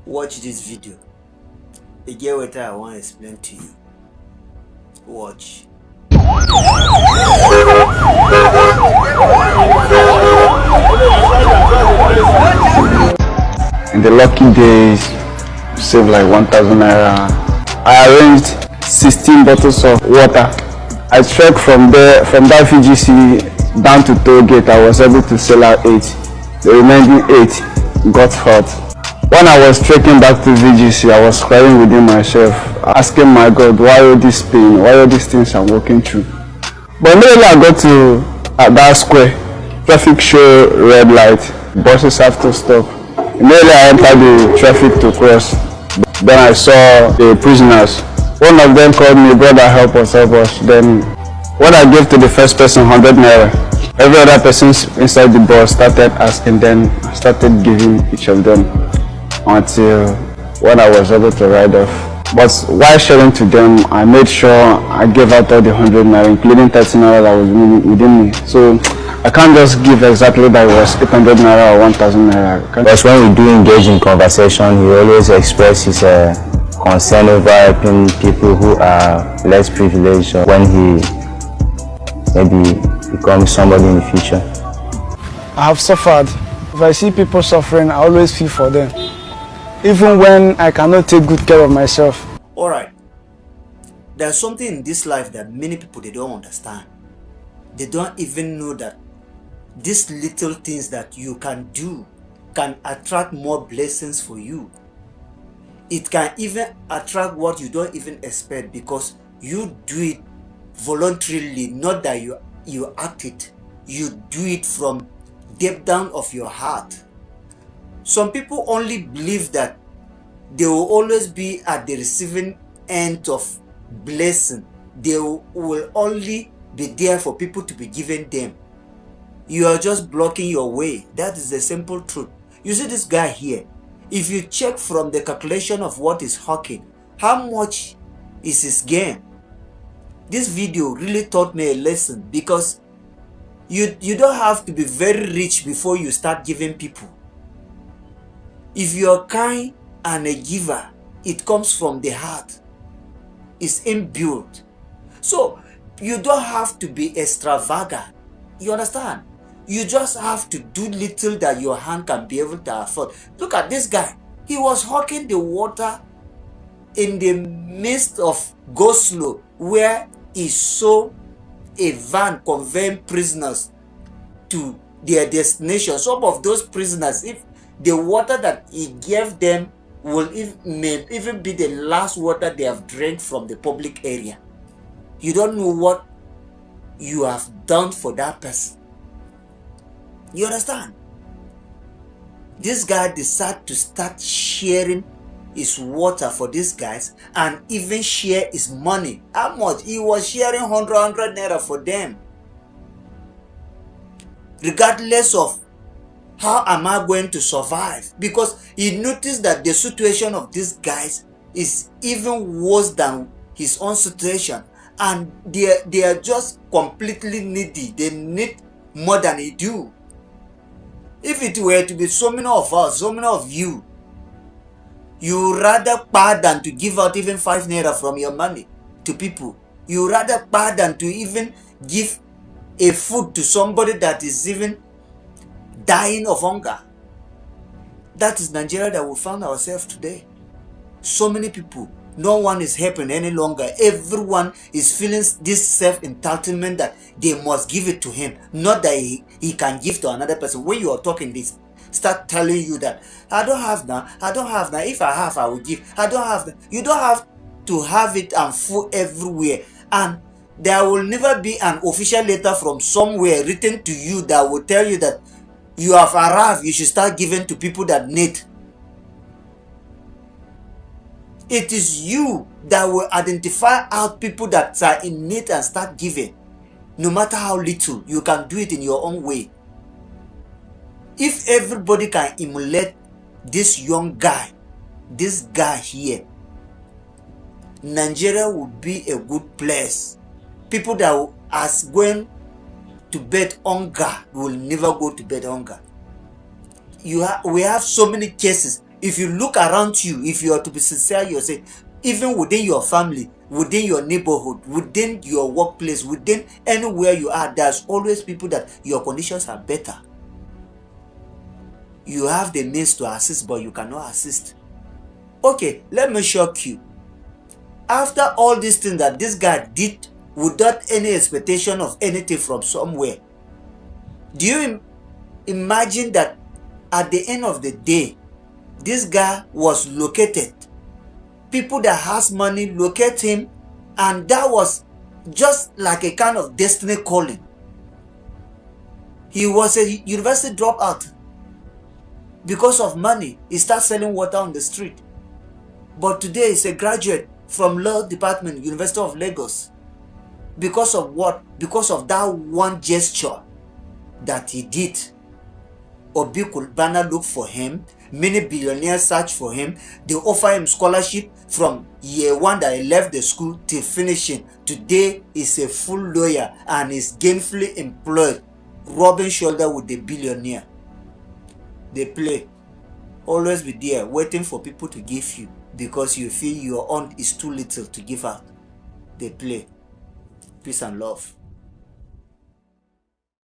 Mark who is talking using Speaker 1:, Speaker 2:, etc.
Speaker 1: Watch this video. The get what I want to explain to you. Watch.
Speaker 2: In the lucky days, save like 1,000 naira. I arranged 16 bottles of water. I trekked from that VGC down to toll gate. I was able to sell out 8. The remaining 8 got hurt. When I was trekking back to VGC, I was crying within myself, asking my God, why all this pain, why all these things I'm walking through. But immediately I got to that square, traffic show red light, buses have to stop. Immediately I entered the traffic to cross. Then I saw the prisoners. One of them called me, brother, help us, help us. Then when I gave to the first person 100 naira, every other person inside the bus started asking, then I started giving each of them until when I was able to ride off. But while sharing to them, I made sure I gave out all the 100 naira, including 30 naira that was within me. So I can't just give exactly that it was 800 naira or 1,000 naira.
Speaker 3: Because when we do engage in conversation, he always expresses his concern over helping people who are less privileged when he maybe becomes somebody in the future.
Speaker 4: I have suffered. If I see people suffering, I always feel for them, even when I cannot take good care of myself.
Speaker 1: Alright, there's something in this life that many people, they don't understand. They don't even know that these little things that you can do can attract more blessings for you. It can even attract what you don't even expect, because you do it voluntarily, not that you act it. You do it from deep down of your heart. Some people only believe that they will always be at the receiving end of blessing. They will only be there for people to be given them. You are just blocking your way. That is the simple truth. You see this guy here, if you check from the calculation of what is hawking, how much is his gain? This video really taught me a lesson, because you don't have to be very rich before you start giving people. If you are kind and a giver, it comes from the heart. It's inbuilt. So you don't have to be extravagant. You understand? You just have to do little that your hand can be able to afford. Look at this guy. He was hawking the water in the midst of go slow, where he saw a van conveying prisoners to their destination. Some of those prisoners, if the water that he gave them may even be the last water they have drank from the public area. You don't know what you have done for that person. You understand? This guy decided to start sharing his water for these guys, and even share his money. How much? He was sharing 100 naira for them. Regardless of how am I going to survive, because he noticed that the situation of these guys is even worse than his own situation, and they are just completely needy. They need more than he do. If it were to be so many of us, so many of you, you rather pay than to give out even 5 naira from your money to people. You rather pay than to even give a food to somebody that is even dying of hunger. That is Nigeria that we found ourselves today. So many people, no one is helping any longer. Everyone is feeling this self-entitlement that they must give it to him, not that he can give to another person. When you are talking this, start telling you that I don't have now, I don't have now. If I have, I will give. I don't have that. You don't have to have it and full everywhere. And there will never be an official letter from somewhere written to you that will tell you that you have arrived, you should start giving to people that need. It is you that will identify out people that are in need and start giving. No matter how little, you can do it in your own way. If everybody can emulate this young guy, this guy here, Nigeria would be a good place. People that are going to bed hunger will never go to bed hunger. We have so many cases. If you look around you, if you are to be sincere yourself, even within your family, within your neighborhood, within your workplace, within anywhere you are, there's always people that your conditions are better. You have the means to assist, but you cannot assist. Okay, let me shock you. After all these things that this guy did without any expectation of anything from somewhere, do you imagine that at the end of the day, this guy was located? People that has money locate him, and that was just like a kind of destiny calling. He was a university dropout. Because of money, he starts selling water on the street. But today he's a graduate from law department, University of Lagos. Because of what? Because of that one gesture that he did. Obi Kulbana looked for him. Many billionaires search for him. They offer him scholarship from year 1 that he left the school till finishing. Today he's a full lawyer and is gainfully employed, rubbing shoulder with the billionaire. They play. Always be there waiting for people to give you because you feel your own is too little to give out. They play. Peace and love.